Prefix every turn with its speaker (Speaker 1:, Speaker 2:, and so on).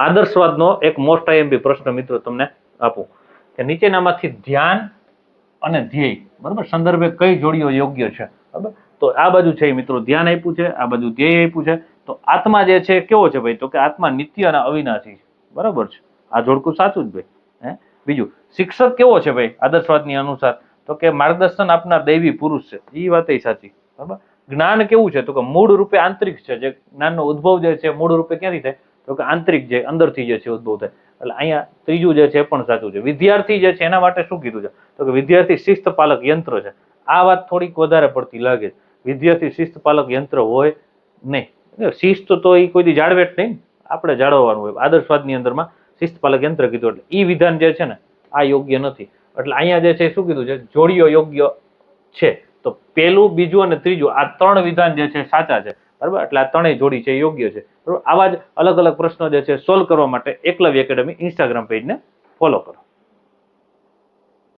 Speaker 1: આદર્શવાદનો એક most IMP પ્રશ્ન મિત્રો તમને આપું કે નીચેનામાંથી ધ્યાન અને ધ્યેય બરાબર સંદર્ભે કઈ જોડીઓ યોગ્ય છે બરાબર. તો આ બાજુ છે મિત્રો ધ્યાન આપ્યું છે, આ બાજુ ધ્યેય આપ્યું છે. તો આત્મા જે છે કેવો છે ભાઈ? તો કે આત્મા નિત્ય અને અવિનાશી છે. બરાબર છે, આ જોડકું સાચું જ ભાઈ. બીજું શિક્ષક કેવો છે ભાઈ આદર્શવાદની અનુસાર? તો કે માર્ગદર્શન આપનાર દૈવી પુરુષ છે. એ વાત સાચી બરાબર. જ્ઞાન કેવું છે? તો કે મૂળ રૂપે આંતરિક છે. જે જ્ઞાનનો ઉદ્ભવ જે છે મૂળ રૂપે ક્યાંથી થાય? તો કે આંતરિક જે અંદરથી જે છે ઉદ્ભવ થાય. એટલે અહીંયા ત્રીજું જે છે એ પણ સાચું છે. વિદ્યાર્થી જે છે એના માટે શું કીધું છે? તો કે વિદ્યાર્થી શિસ્ત પાલક યંત્ર છે. આ વાત થોડીક વધારે પડતી લાગે. વિદ્યાર્થી શિસ્ત પાલક યંત્ર હોય નહીં. શિસ્ત તો એ કોઈ દી જાળવે જ નહીં, આપણે જાળવવાનું હોય. આદર્શવાદની અંદરમાં શિસ્ત પાલક યંત્ર કીધું એટલે એ વિધાન જે છે ને આ યોગ્ય નથી. એટલે અહીંયા જે છે શું કીધું છે? જોડીઓ યોગ્ય છે. તો પહેલું, બીજું અને ત્રીજું આ ત્રણ વિધાન જે છે સાચા છે બરાબર. એટલે આ ત્રણેય જોડી છે યોગ્ય છે બરાબર. આવા જ અલગ અલગ પ્રશ્નો જે છે સોલ્વ કરવા માટે એકલવ્ય એકેડમી ઇન્સ્ટાગ્રામ પેજને ફોલો કરો.